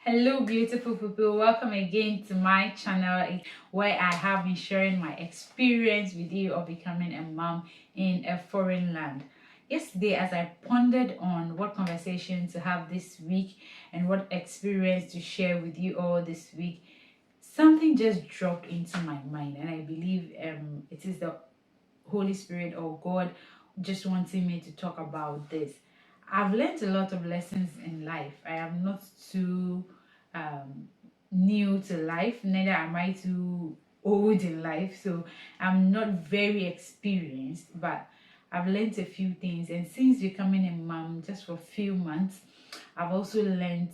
Hello, beautiful people. Welcome again to my channel where I have been sharing my experience with you of becoming a mom in a foreign land. Yesterday, as I pondered on what conversation to have this week and what experience to share with you all this week, something just dropped into my mind, and I believe it is the Holy Spirit or God just wanting me to talk about this. I've learned a lot of lessons in life. I am not too um, new to life, neither am I too old in life. So I'm not very experienced, but I've learned a few things. And since becoming a mom just for a few months, I've also learned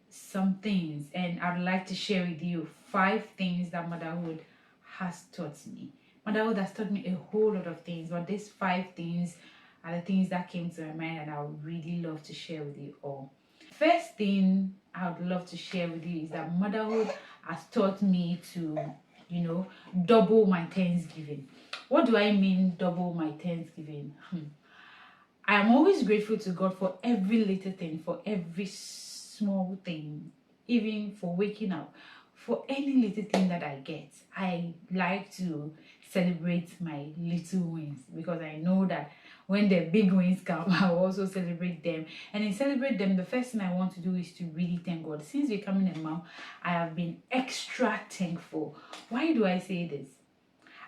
some things, and I'd like to share with you 5 things that motherhood has taught me. Motherhood has taught me a whole lot of things, but these 5 things are the things that came to my mind and I would really love to share with you all. First thing I would love to share with you is that motherhood has taught me to, double my Thanksgiving. What do I mean, double my Thanksgiving? I am always grateful to God for every little thing, for every small thing, even for waking up, for any little thing that I get. I like to celebrate my little wins because I know that when the big wins come, I'll also celebrate them. And in celebrate them, the first thing I want to do is to really thank God. Since becoming a mom, I have been extra thankful. Why do I say this?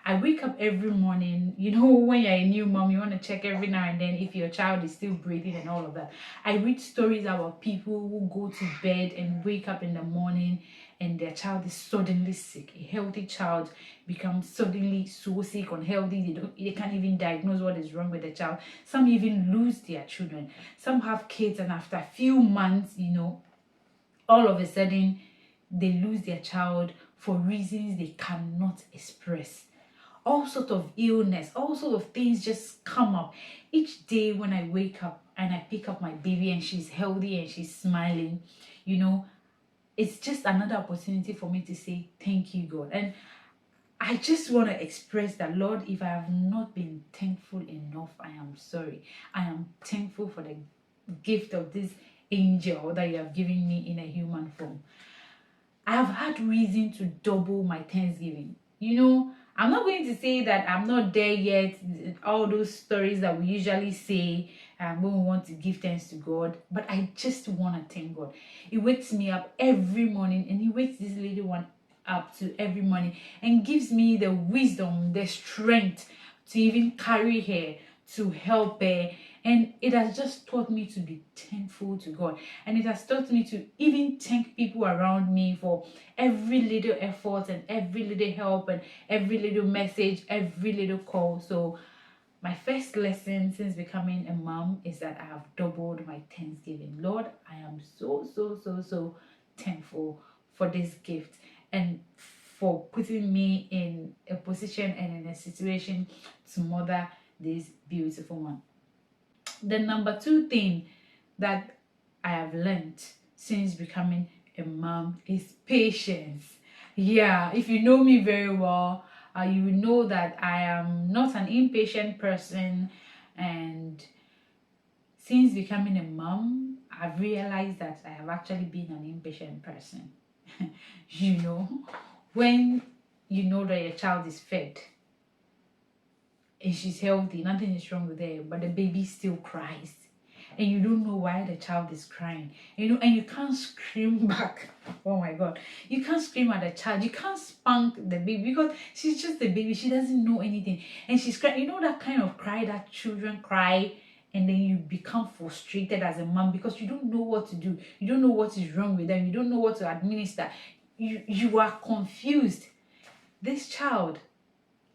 I wake up every morning. You know, when you're a new mom, you want to check every now and then if your child is still breathing and all of that. I read stories about people who go to bed and wake up in the morning and their child is suddenly sick. A healthy child becomes suddenly so sick, unhealthy. They can't even diagnose what is wrong with the child. Some even lose their children. Some have kids, and after a few months, all of a sudden they lose their child for reasons they cannot express. All sort of illness, all sort of things just come up each day when I wake up and I pick up my baby and she's healthy and she's smiling. you know it's just another opportunity for me to say thank you, God. And I just want to express that, Lord, if I have not been thankful enough, I am sorry. I am thankful for the gift of this angel that you have given me in a human form. I have had reason to double my Thanksgiving. I'm not going to say that I'm not there yet, all those stories that we usually say when we want to give thanks to God, but I just want to thank God. He wakes me up every morning, and He wakes this little one up to every morning and gives me the wisdom, the strength to even carry her, to help her. And it has just taught me to be thankful to God. And it has taught me to even thank people around me for every little effort and every little help and every little message, every little call. So my first lesson since becoming a mom is that I have doubled my Thanksgiving. Lord, I am so, so, so, so thankful for this gift and for putting me in a position and in a situation to mother this beautiful one. The number 2 thing that I have learned since becoming a mom is patience. Yeah, if you know me very well, you will know that I am not an impatient person. And since becoming a mom, I've realized that I have actually been an impatient person. you know, when you know that your child is fed and she's healthy, nothing is wrong with her, but the baby still cries, and you don't know why the child is crying, and you can't scream back. Oh my God, you can't scream at the child, you can't spank the baby because she's just a baby, she doesn't know anything, and she's crying. That kind of cry that children cry, and then you become frustrated as a mom because you don't know what to do, you don't know what is wrong with them, you don't know what to administer, you are confused. This child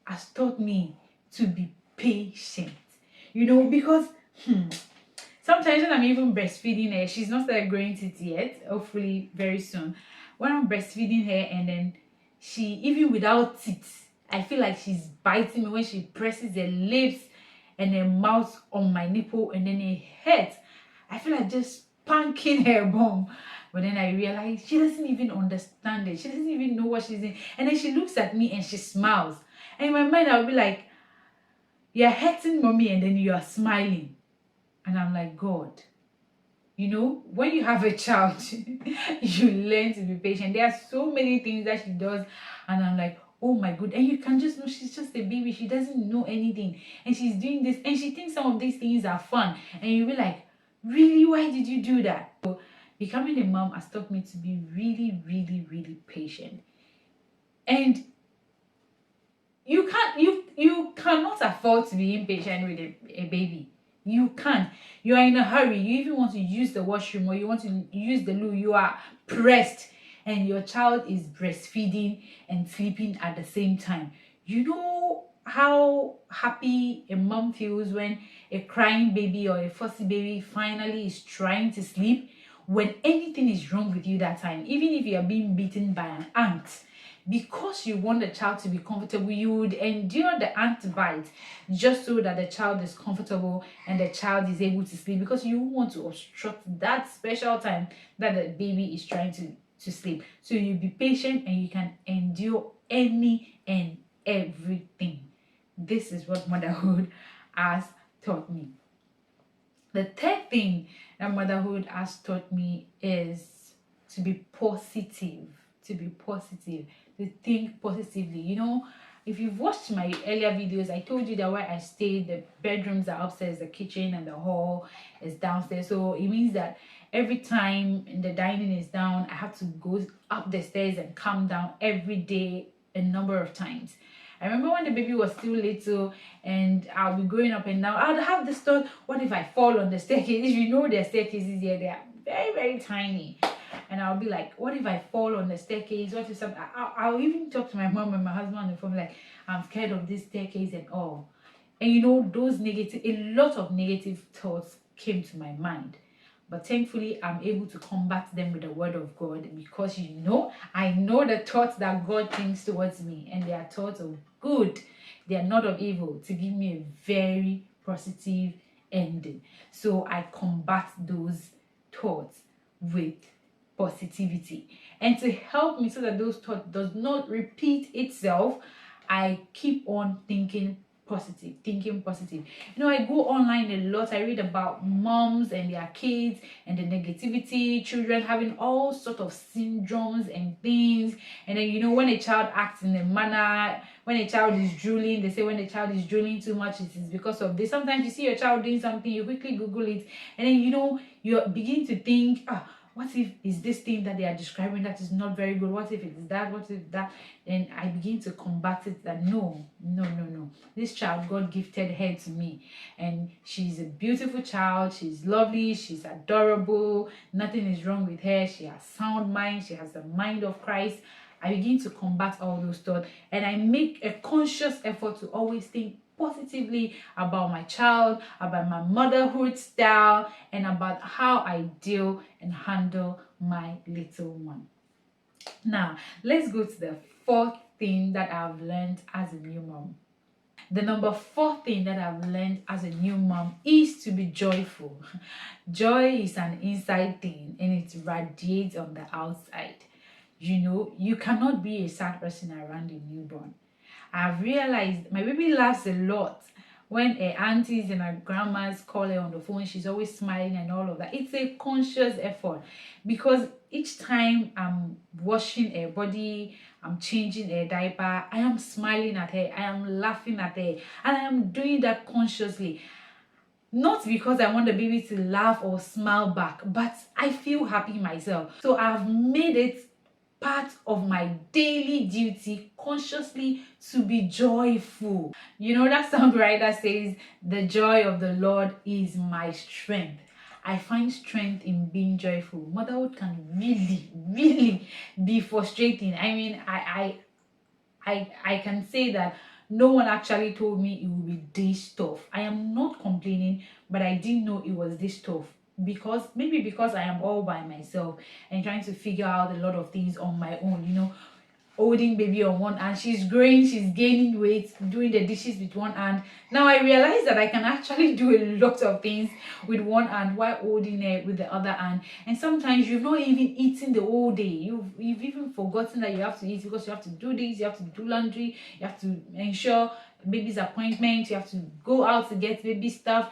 has taught me to be patient, because sometimes when I'm even breastfeeding her, she's not started growing teeth yet, hopefully very soon. When I'm breastfeeding her and then she, even without teeth, I feel like she's biting me when she presses her lips and her mouth on my nipple, and then it hurts. I feel like just spanking her bum. But then I realize she doesn't even understand it. She doesn't even know what she's in. And then she looks at me and she smiles. And in my mind, I'll be like, you're hurting mommy and then you are smiling. And I'm like, God, When you have a child, you learn to be patient. There are so many things that she does, and I'm like, oh my good. And you can just know she's just a baby. She doesn't know anything, and she's doing this, and she thinks some of these things are fun, and you'll be like, really, why did you do that? So becoming a mom has taught me to be really, really, really patient. And you cannot afford to be impatient with a baby. You can't. You are in a hurry. You even want to use the washroom, or you want to use the loo. You are pressed, and your child is breastfeeding and sleeping at the same time. You know how happy a mom feels when a crying baby or a fussy baby finally is trying to sleep, when anything is wrong with you that time, even if you are being beaten by an ant. Because you want the child to be comfortable, you would endure the ant bite just so that the child is comfortable and the child is able to sleep, because you want to obstruct that special time that the baby is trying to sleep. So you be patient and you can endure any and everything. This is what motherhood has taught me. The third thing that motherhood has taught me is to be positive, to be positive, to think positively. If you've watched my earlier videos, I told you that where I stay, the bedrooms are upstairs, the kitchen and the hall is downstairs. So it means that every time the dining is down, I have to go up the stairs and come down every day a number of times. I remember when the baby was still little and I'll be going up and down, I'd have this thought, what if I fall on the staircase? If you know the staircases here, they are very, very tiny. And I'll be like, what if I fall on the staircase? What if something? I'll even talk to my mom and my husband on the phone, like, I'm scared of this staircase and all. And those a lot of negative thoughts came to my mind. But thankfully, I'm able to combat them with the word of God, because I know the thoughts that God thinks towards me, and they are thoughts of good. They are not of evil, to give me a very positive ending. So I combat those thoughts with positivity. And to help me so that those thoughts does not repeat itself, I keep on thinking positive. I go online a lot. I read about moms and their kids and the negativity, children having all sort of syndromes and things. And then when a child acts in a manner, when a child is drooling, they say when a child is drooling too much, it is because of this. Sometimes you see your child doing something, you quickly Google it, and then you begin to think, what if is this thing that they are describing that is not very good? What if it is that? What if that? Then I begin to combat it, that no. This child, God gifted her to me. And she's a beautiful child. She's lovely. She's adorable. Nothing is wrong with her. She has sound mind. She has the mind of Christ. I begin to combat all those thoughts. And I make a conscious effort to always think positively about my child, about my motherhood style, and about how I deal and handle my little one. Now, let's go to the fourth thing that I've learned as a new mom. The number four thing that I've learned as a new mom is to be joyful. Joy is an inside thing and it radiates on the outside. You cannot be a sad person around a newborn. I've realized my baby laughs a lot. When her aunties and her grandmas call her on the phone, she's always smiling and all of that. It's a conscious effort, because each time I'm washing her body, I'm changing her diaper, I am smiling at her, I am laughing at her, and I am doing that consciously. Not because I want the baby to laugh or smile back, but I feel happy myself. So I've made it part of my daily duty consciously to be joyful. That song right that says, the joy of the Lord is my strength. I find strength in being joyful. Motherhood can really, really be frustrating. I mean, I can say that no one actually told me it would be this tough. I am not complaining, but I didn't know it was this tough, because I am all by myself and trying to figure out a lot of things on my own. Holding baby on one hand, she's growing, she's gaining weight, doing the dishes with one hand. Now I realize that I can actually do a lot of things with one hand while holding her with the other hand. And sometimes you've not even eaten the whole day. You've even forgotten that you have to eat, because you have to do this, you have to do laundry, you have to ensure baby's appointment, you have to go out to get baby stuff.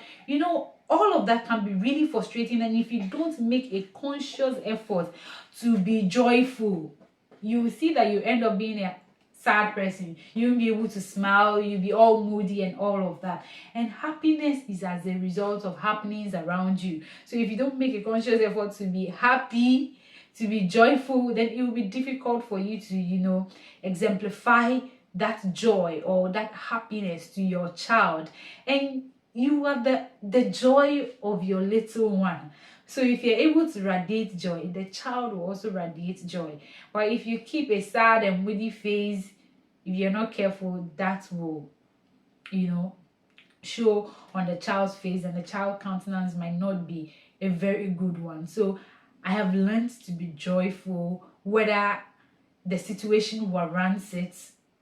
all of that can be really frustrating. And if you don't make a conscious effort to be joyful, you will see that you end up being a sad person. You won't be able to smile, you'll be all moody and all of that. And happiness is as a result of happenings around you. So if you don't make a conscious effort to be happy, to be joyful, then it will be difficult for you to, exemplify that joy or that happiness to your child. And you are the joy of your little one. So if you're able to radiate joy, the child will also radiate joy. But if you keep a sad and moody face, if you're not careful, that will, show on the child's face, and the child countenance might not be a very good one. So I have learned to be joyful whether the situation warrants it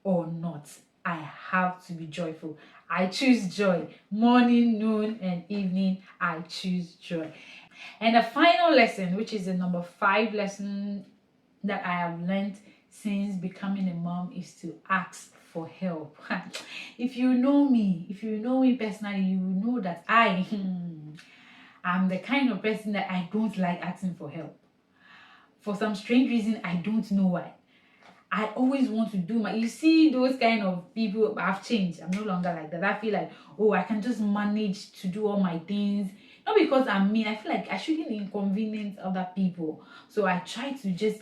or not. I have to be joyful. I choose joy. Morning, noon, and evening, I choose joy. And the final lesson, which is the number 5 lesson that I have learned since becoming a mom, is to ask for help. If you know me personally, you will know that I'm the kind of person that I don't like asking for help. For some strange reason, I don't know why. I always want to do you see those kind of people. I've changed. I'm no longer like that. I feel like, oh, I can just manage to do all my things. Not because I'm mean. I feel like I shouldn't inconvenience other people. So I try to just,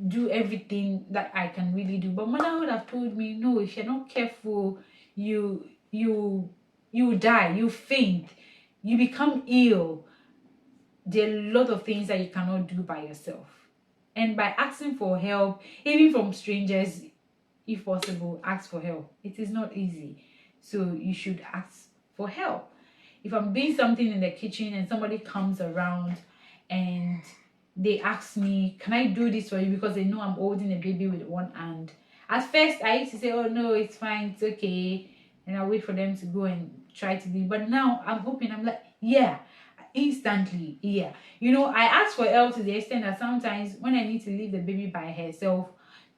do everything that I can really do. But motherhood have told me, no, if you're not careful, you die, you faint, you become ill. There are a lot of things that you cannot do by yourself. And by asking for help, even from strangers, if possible, ask for help. It is not easy. So you should ask for help. If I'm doing something in the kitchen and somebody comes around and they ask me, can I do this for you? Because they know I'm holding a baby with one hand. At first, I used to say, oh no, it's fine, it's okay. And I wait for them to go and try to do it. But now I'm hoping, I'm like, yeah, instantly, yeah. I ask for help to the extent that sometimes when I need to leave the baby by herself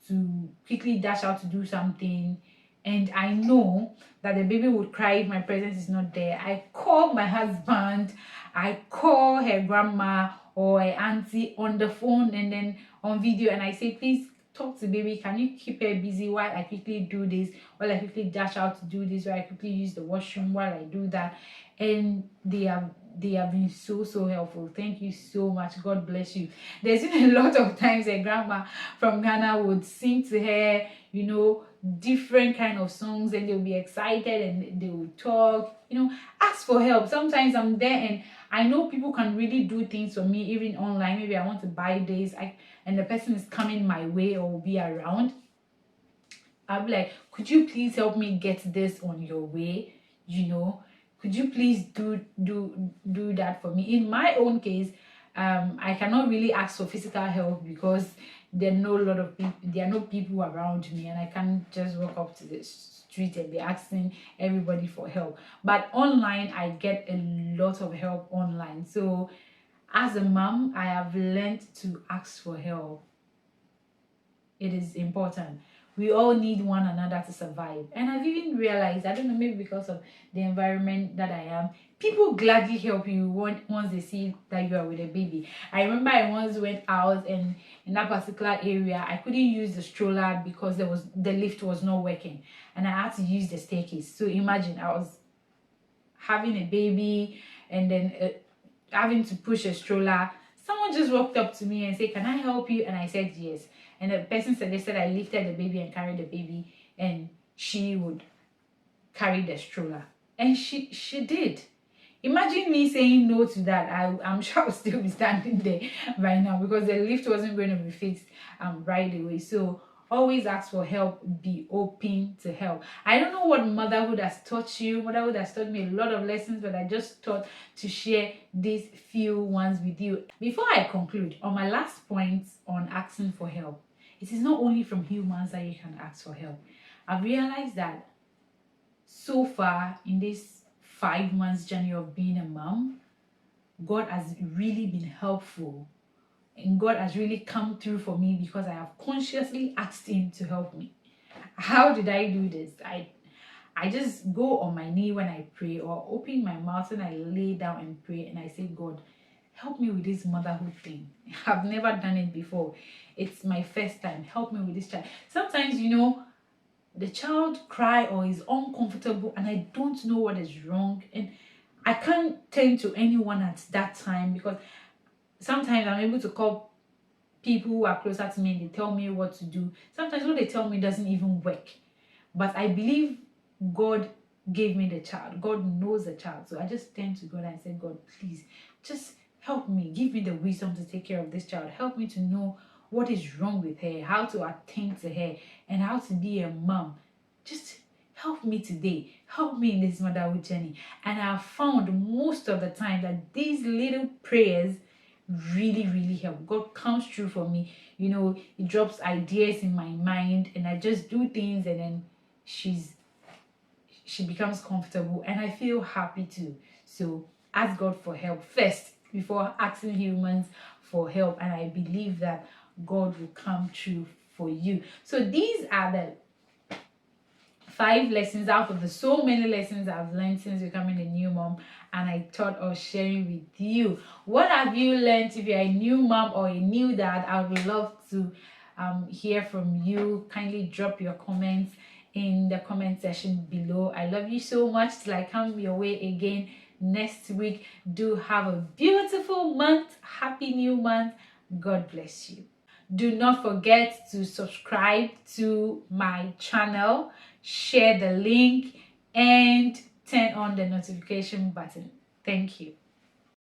to quickly dash out to do something, and I know that the baby would cry if my presence is not there, I call my husband, I call her grandma or her auntie on the phone and then on video, and I say, please talk to baby, can you keep her busy while I quickly do this, while I quickly dash out to do this, while I quickly use the washroom while I do that. And they have been so helpful. Thank you so much. God bless you. There's been a lot of times a grandma from Ghana would sing to her, different kind of songs, and they'll be excited and they will talk, ask for help. Sometimes I'm there and I know people can really do things for me, even online. Maybe I want to buy this, and the person is coming my way or will be around. I'll be like, could you please help me get this on your way? Could you please do that for me? In my own case, I cannot really ask for physical help because there are no people around me, and I can't just walk up to the street and be asking everybody for help. But online, I get a lot of help online. So as a mom, I have learned to ask for help. It is important. We all need one another to survive. And I've even realized, I don't know, maybe because of the environment that I am, people gladly help you once they see that you are with a baby. I remember I once went out, and in that particular area, I couldn't use the stroller because the lift was not working, and I had to use the staircase. So imagine, I was having a baby and then having to push a stroller. Someone just walked up to me and said, can I help you? And I said yes. And the person suggested I lifted the baby and carried the baby, and she would carry the stroller. And she did. Imagine me saying no to that. I'm sure I'll still be standing there right now because the lift wasn't going to be fixed right away. So always ask for help. Be open to help. I don't know what motherhood has taught you. Motherhood has taught me a lot of lessons, but I just thought to share these few ones with you. Before I conclude, on my last point on asking for help, it is not only from humans that you can ask for help. I've realized that so far in this 5 months journey of being a mom, God has really been helpful, and God has really come through for me because I have consciously asked Him to help me. How did I do this? I just go on my knee when I pray, or open my mouth and I lay down and pray, and I say, God, help me with this motherhood thing. I've never done it before. It's my first time. Help me with this child. Sometimes, the child cry or is uncomfortable and I don't know what is wrong, and I can't turn to anyone at that time, because sometimes I'm able to call people who are closer to me and they tell me what to do. Sometimes what they tell me doesn't even work. But I believe God gave me the child. God knows the child. So I just turn to God and say, God, please just help me. Give me the wisdom to take care of this child. Help me to know what is wrong with her, how to attend to her, and how to be a mom. Just help me today. Help me in this motherhood journey. And I've found most of the time that these little prayers really help. God comes through for me. He drops ideas in my mind and I just do things, and then she becomes comfortable and I feel happy too. So ask God for help first before asking humans for help, and I believe that God will come true for you. So these are the 5 lessons out of the so many lessons I've learned since becoming a new mom, and I thought of sharing with you. What have you learned? If you're a new mom or a new dad, I would love to hear from you. Kindly drop your comments in the comment section below. I love you so much. Till I come your way again next week. Do have a beautiful month. Happy new month. God bless you. Do not forget to subscribe to my channel, share the link, and turn on the notification button. Thank you.